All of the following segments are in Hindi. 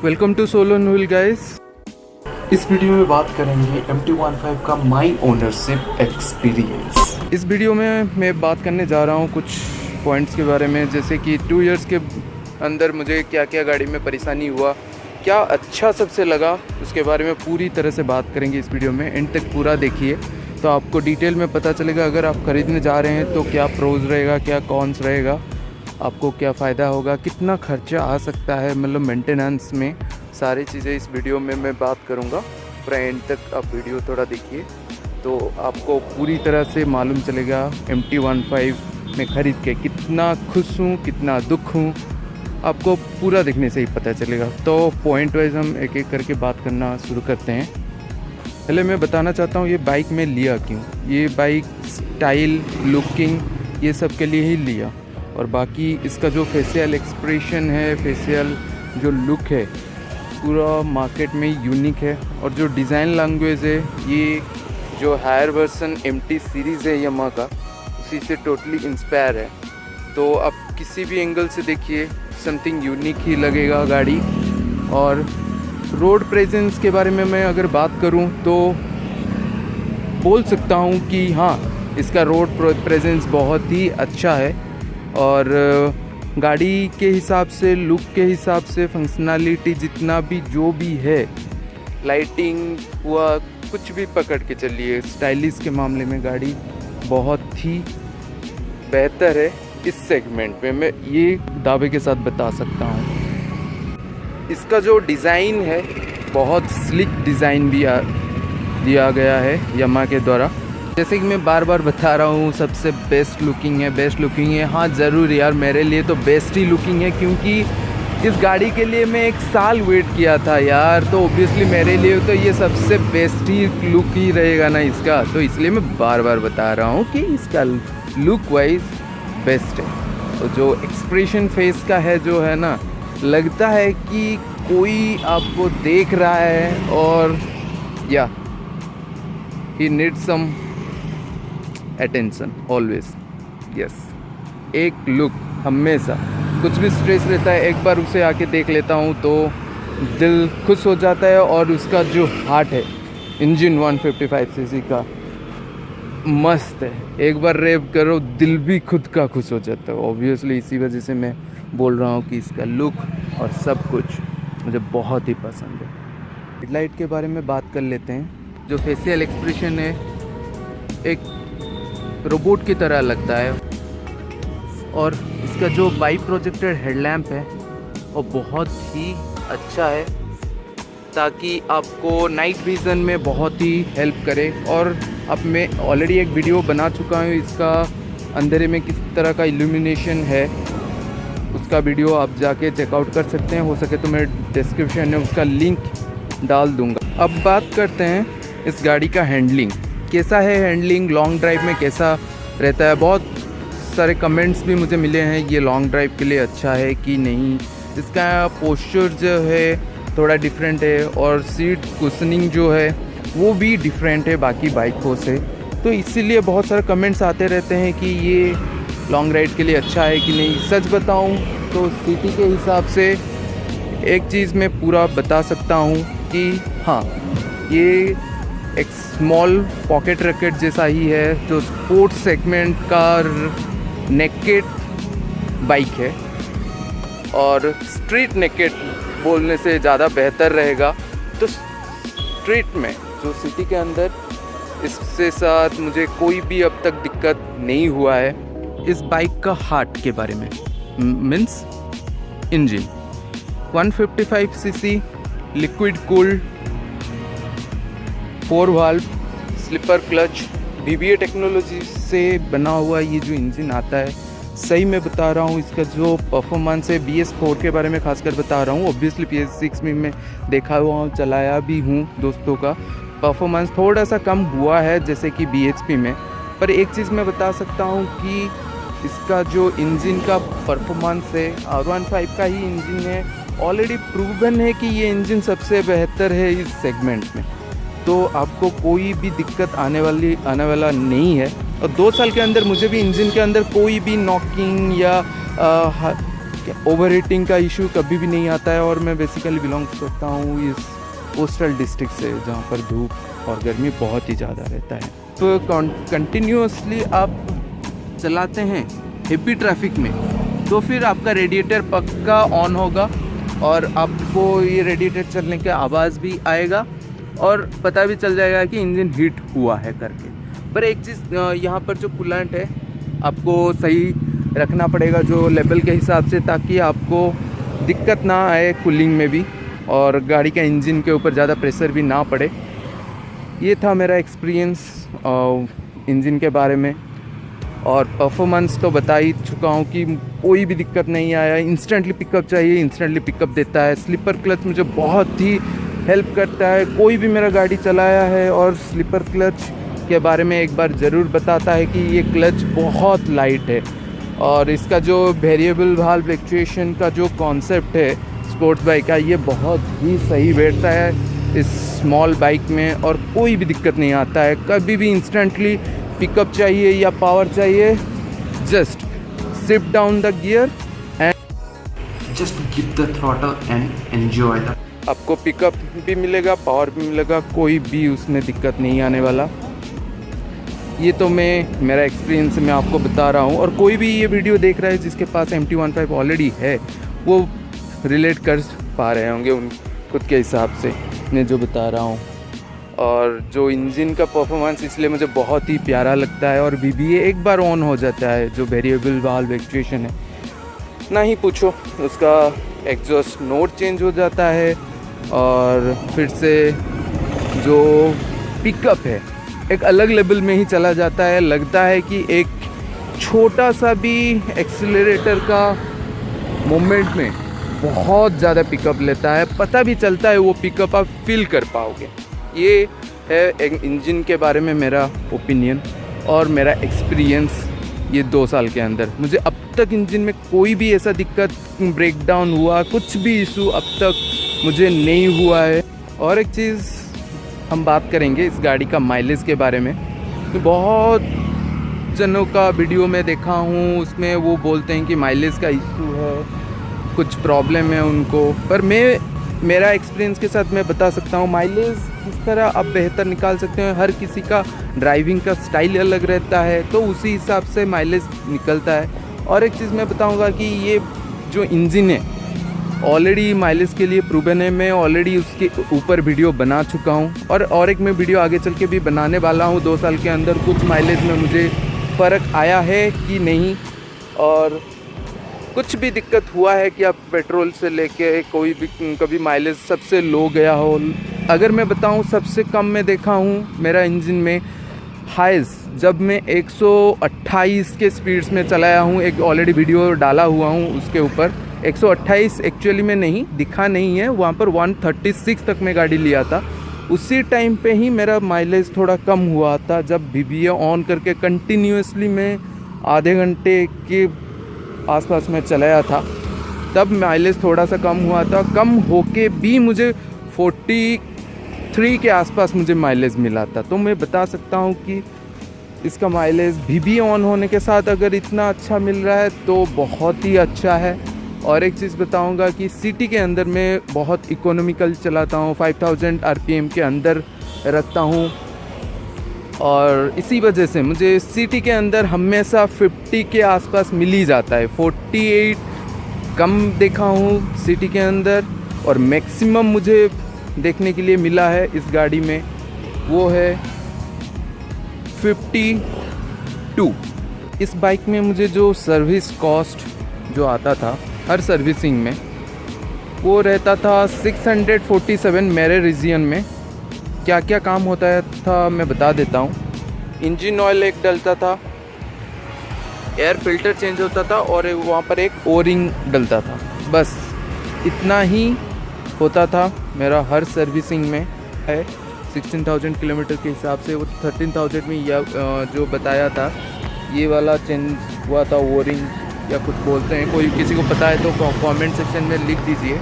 वेलकम टू सोलो नूल गाइस। इस वीडियो में बात करेंगे MT-15 का माई ओनरशिप एक्सपीरियंस। इस वीडियो में मैं बात करने जा रहा हूँ कुछ पॉइंट्स के बारे में, जैसे कि 2 इयर्स के अंदर मुझे क्या क्या गाड़ी में परेशानी हुआ, क्या अच्छा सबसे लगा, उसके बारे में पूरी तरह से बात करेंगे इस वीडियो में। एंड तक पूरा देखिए तो आपको डिटेल में पता चलेगा। अगर आप ख़रीदने जा रहे हैं तो क्या प्रोज रहेगा, क्या कॉन्स रहेगा, आपको क्या फ़ायदा होगा, कितना खर्चा आ सकता है, मतलब मेंटेनेंस में, सारी चीज़ें इस वीडियो में मैं बात करूँगा। पूरा एंड तक आप वीडियो थोड़ा देखिए तो आपको पूरी तरह से मालूम चलेगा MT-15 में ख़रीद के कितना खुश हूँ, कितना दुख हूँ, आपको पूरा देखने से ही पता चलेगा। तो पॉइंट वाइज हम एक एक करके बात करना शुरू करते हैं। पहले मैं बताना चाहता हूँ ये बाइक मैं लिया क्यों। ये बाइक स्टाइल, लुकिंग, ये सब के लिए ही लिया, और बाकी इसका जो फेशियल एक्सप्रेशन है, फेशियल जो लुक है, पूरा मार्केट में यूनिक है। और जो डिज़ाइन लैंग्वेज है, ये जो हायर वर्सन MT सीरीज़ है यामाहा का, उसी से टोटली इंस्पायर है। तो आप किसी भी एंगल से देखिए समथिंग यूनिक ही लगेगा गाड़ी। और रोड प्रेजेंस के बारे में मैं अगर बात करूं तो बोल सकता हूं कि हाँ, इसका रोड प्रेजेंस बहुत ही अच्छा है। और गाड़ी के हिसाब से, लुक के हिसाब से, फंक्शनैलिटी जितना भी जो भी है, लाइटिंग हुआ, कुछ भी पकड़ के चलिए, स्टाइलिश के मामले में गाड़ी बहुत ही बेहतर है। इस सेगमेंट में मैं ये दावे के साथ बता सकता हूँ। इसका जो डिज़ाइन है, बहुत स्लिक डिज़ाइन भी दिया गया है यामाहा के द्वारा। जैसे कि मैं बार बार बता रहा हूँ, सबसे बेस्ट लुकिंग है, बेस्ट लुकिंग है। हाँ ज़रूर यार, मेरे लिए तो बेस्ट ही लुकिंग है, क्योंकि इस गाड़ी के लिए मैं 1 साल वेट किया था यार। तो ऑब्वियसली मेरे लिए तो ये सबसे बेस्ट ही लुक ही रहेगा ना इसका। तो इसलिए मैं बार बार बता रहा हूँ कि इसका लुक वाइज बेस्ट है। तो जो एक्सप्रेशन फेस का है, जो है ना, लगता है कि कोई आपको देख रहा है, और या he need some attention always. Yes, एक लुक हमेशा, कुछ भी स्ट्रेस रहता है, एक बार उसे आके देख लेता हूँ तो दिल खुश हो जाता है। और उसका जो हार्ट है, इंजन 155 सीसी का मस्त है। एक बार रेव करो, दिल भी खुद का खुश हो जाता है। ऑब्वियसली इसी वजह से मैं बोल रहा हूँ कि इसका लुक और सब कुछ मुझे बहुत ही पसंद है। हेडलाइट के बारे में बात कर लेते हैं। जो फेशियल एक्सप्रेशन है, एक रोबोट की तरह लगता है। और इसका जो बाई प्रोजेक्टेड हेडलैम्प है वो बहुत ही अच्छा है, ताकि आपको नाइट विज़न में बहुत ही हेल्प करे। और अब मैं ऑलरेडी एक वीडियो बना चुका हूँ इसका, अंधेरे में किस तरह का इल्यूमिनेशन है, उसका वीडियो आप जाके चेकआउट कर सकते हैं। हो सके तो मैं डिस्क्रिप्शन में उसका लिंक डाल दूँगा। अब बात करते हैं इस गाड़ी का हैंडलिंग कैसा है। हैंडलिंग लॉन्ग ड्राइव में कैसा रहता है, बहुत सारे कमेंट्स भी मुझे मिले हैं, ये लॉन्ग ड्राइव के लिए अच्छा है कि नहीं। इसका पोस्चर जो है थोड़ा डिफरेंट है, और सीट कुशनिंग जो है वो भी डिफरेंट है बाकी बाइकों से। तो इसीलिए बहुत सारे कमेंट्स आते रहते हैं कि ये लॉन्ग राइड के लिए अच्छा है कि नहीं। सच बताऊं तो सिटी के हिसाब से एक चीज़ मैं पूरा बता सकता हूं कि हाँ, ये एक स्मॉल पॉकेट रैकेट जैसा ही है, जो स्पोर्ट्स सेगमेंट का नेकेड बाइक है। और स्ट्रीट नेकेड बोलने से ज़्यादा बेहतर रहेगा। तो स्ट्रीट में, जो सिटी के अंदर, इससे साथ मुझे कोई भी अब तक दिक्कत नहीं हुआ है। इस बाइक का हार्ट के बारे में, means engine 155 cc liquid cooled 4 valve slipper clutch BBA technology से बना हुआ ये जो इंजन आता है, सही मैं बता रहा हूँ, इसका जो परफॉर्मेंस है, BS4 के बारे में खासकर बता रहा हूँ। ऑब्वियसली PS6 में मैं देखा हुआ हूँ, चलाया भी हूँ दोस्तों का। परफॉर्मेंस थोड़ा सा कम हुआ है जैसे कि BHP में, पर एक चीज़ मैं बता सकता हूँ कि इसका जो इंजन का परफॉर्मेंस है, R15 का ही इंजन है, ऑलरेडी प्रूवन है कि ये इंजन सबसे बेहतर है इस सेगमेंट में। तो आपको कोई भी दिक्कत आने वाला नहीं है। और 2 साल के अंदर मुझे भी इंजन के अंदर कोई भी नॉकिंग या ओवर हीटिंग का इशू कभी भी नहीं आता है। और मैं बेसिकली बिलोंग करता हूँ इस कोस्टल डिस्ट्रिक्ट से, जहाँ पर धूप और गर्मी बहुत ही ज़्यादा रहता है। तो कंटिन्यूसली आप चलाते हैं हेवी ट्रैफिक में तो फिर आपका रेडिएटर पक्का ऑन होगा और आपको ये रेडिएटर चलने की आवाज़ भी आएगा और पता भी चल जाएगा कि इंजन हीट हुआ है करके। पर एक चीज़ यहाँ पर जो कूलेंट है आपको सही रखना पड़ेगा जो लेवल के हिसाब से, ताकि आपको दिक्कत ना आए कूलिंग में भी और गाड़ी का इंजन के ऊपर ज़्यादा प्रेशर भी ना पड़े। ये था मेरा एक्सपीरियंस इंजन के बारे में। और परफॉर्मेंस तो बता ही चुका हूँ कि कोई भी दिक्कत नहीं आया। इंस्टेंटली पिकअप चाहिए, इंस्टेंटली पिकअप देता है। स्लीपर क्लच मुझे बहुत ही हेल्प करता है। कोई भी मेरा गाड़ी चलाया है और स्लीपर क्लच के बारे में एक बार ज़रूर बताता है कि ये क्लच बहुत लाइट है। और इसका जो वेरिएबल वाल्व एक्चुएशन का जो कॉन्सेप्ट है स्पोर्ट्स बाइक का, ये बहुत ही सही बैठता है इस स्मॉल बाइक में और कोई भी दिक्कत नहीं आता है। कभी भी इंस्टेंटली पिकअप चाहिए या पावर चाहिए, just shift down the gear and just give the throttle and enjoy the. आपको पिकअप भी मिलेगा, पावर भी मिलेगा, कोई भी उसमें दिक्कत नहीं आने वाला। ये तो मेरा एक्सपीरियंस मैं आपको बता रहा हूँ। और कोई भी ये वीडियो देख रहा है जिसके पास MT-15 ऑलरेडी है, वो रिलेट कर पा रहे होंगे उन खुद के हिसाब से मैं जो बता रहा हूँ। और जो इंजन का परफॉर्मेंस इसलिए मुझे बहुत ही प्यारा लगता है। और VBA एक बार ऑन हो जाता है, जो वेरिएबल वाल्व एक्चुएशन है, ना ही पूछो, उसका एग्जॉस्ट नोट चेंज हो जाता है और फिर से जो पिकअप है एक अलग लेवल में ही चला जाता है। लगता है कि एक छोटा सा भी एक्सीलरेटर का मोमेंट में बहुत ज़्यादा पिकअप लेता है, पता भी चलता है वो पिकअप आप फील कर पाओगे। ये है एक इंजन के बारे में मेरा ओपिनियन और मेरा एक्सपीरियंस ये 2 साल के अंदर। मुझे अब तक इंजन में कोई भी ऐसा दिक्कत, ब्रेकडाउन हुआ, कुछ भी इशू अब तक मुझे नहीं हुआ है। और एक चीज़ हम बात करेंगे इस गाड़ी का माइलेज के बारे में। तो बहुत जनों का वीडियो में देखा हूँ, उसमें वो बोलते हैं कि माइलेज का इशू है, कुछ प्रॉब्लम है उनको। पर मेरा एक्सपीरियंस के साथ मैं बता सकता हूँ माइलेज किस तरह आप बेहतर निकाल सकते हैं। हर किसी का ड्राइविंग का स्टाइल अलग रहता है, तो उसी हिसाब से माइलेज निकलता है। और एक चीज़ मैं बताऊँगा कि ये जो इंजन है ऑलरेडी माइलेज के लिए प्रूवन है। मैं ऑलरेडी उसके ऊपर वीडियो बना चुका हूँ और एक मैं वीडियो आगे चल के भी बनाने वाला हूँ। 2 साल के अंदर कुछ माइलेज में मुझे फ़र्क आया है कि नहीं, और कुछ भी दिक्कत हुआ है कि आप पेट्रोल से लेके कोई भी कभी माइलेज सबसे लो गया हो। अगर मैं बताऊं सबसे कम में देखा हूं मेरा इंजन में हाइस, जब मैं 128 के स्पीड्स में चलाया हूं। एक ऑलरेडी वीडियो डाला हुआ हूं उसके ऊपर। 128 एक्चुअली में नहीं दिखा नहीं है, वहाँ पर 136 तक मैं गाड़ी लिया था। उसी टाइम पे ही मेरा माइलेज थोड़ा कम हुआ था, जब VBA ऑन करके कंटिन्यूसली मैं आधे घंटे के आसपास में चलाया था, तब माइलेज थोड़ा सा कम हुआ था। कम होके भी मुझे 43 के आसपास मुझे माइलेज मिला था। तो मैं बता सकता हूँ कि इसका माइलेज VBA ऑन होने के साथ अगर इतना अच्छा मिल रहा है तो बहुत ही अच्छा है। और एक चीज़ बताऊंगा कि सिटी के अंदर मैं बहुत इकोनॉमिकल चलाता हूँ, 5000 RPM के अंदर रखता हूँ। और इसी वजह से मुझे सिटी के अंदर हमेशा 50 के आसपास मिल ही जाता है। 48 कम देखा हूँ सिटी के अंदर, और मैक्सिमम मुझे देखने के लिए मिला है इस गाड़ी में वो है 52। इस बाइक में मुझे जो सर्विस कॉस्ट जो आता था हर सर्विसिंग में, वो रहता था 647 मेरे रीजन में। क्या क्या काम होता था मैं बता देता हूँ। इंजन ऑयल एक डलता था, एयर फिल्टर चेंज होता था और वहाँ पर एक ओरिंग डलता था, बस इतना ही होता था मेरा हर सर्विसिंग में है। 16,000 किलोमीटर के हिसाब से वो 13,000 में यह जो बताया था ये वाला चेंज हुआ था, ओरिंग या कुछ बोलते हैं, कोई किसी को पता है तो कमेंट सेक्शन में लिख दीजिए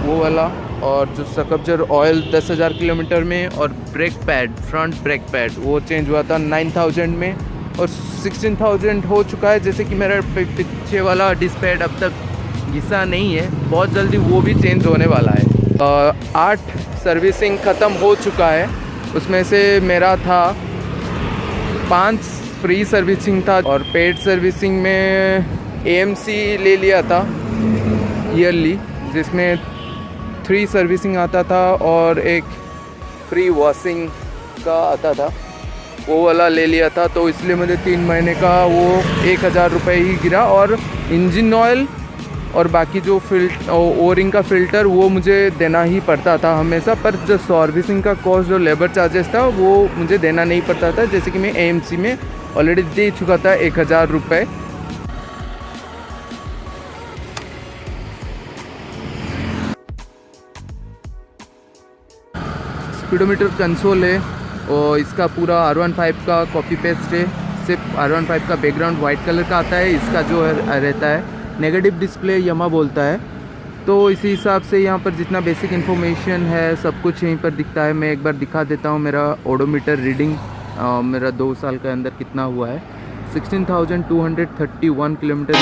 वो वाला। और जो सकब्जर ऑयल 10,000 किलोमीटर में, और brake pad, front brake pad वो चेंज हुआ था 9,000 में, और 16,000 हो चुका है। जैसे कि मेरा पीछे वाला डिस्क पैड अब तक घिसा नहीं है, बहुत जल्दी वो भी चेंज होने वाला है। 8 सर्विसिंग ख़त्म हो चुका है, उसमें से मेरा था 5 फ्री सर्विसिंग था और पेड सर्विसिंग में AMC ले लिया था ईयरली, जिसमें 3 सर्विसिंग आता था और एक फ्री वॉशिंग का आता था, वो वाला ले लिया था। तो इसलिए मुझे 3 महीने का वो 1000 रुपये ही गिरा। और इंजन ऑयल और बाकी जो ओरिंग का फ़िल्टर वो मुझे देना ही पड़ता था हमेशा, पर जो सर्विसिंग का कॉस्ट जो लेबर चार्जेस था वो मुझे देना नहीं पड़ता था, जैसे कि मैं AMC में ऑलरेडी दे चुका था 1000 रुपये। स्पीडोमीटर कंसोल है और इसका पूरा R15 का कॉपी पेस्ट है, सिर्फ R15 का बैकग्राउंड वाइट कलर का आता है, इसका जो रहता है नेगेटिव डिस्प्ले यामा बोलता है। तो इसी हिसाब से यहाँ पर जितना बेसिक इन्फॉर्मेशन है सब कुछ यहीं पर दिखता है। मैं एक बार दिखा देता हूँ मेरा ओडोमीटर रीडिंग, मेरा 2 साल के अंदर कितना हुआ है। 16,231 किलोमीटर।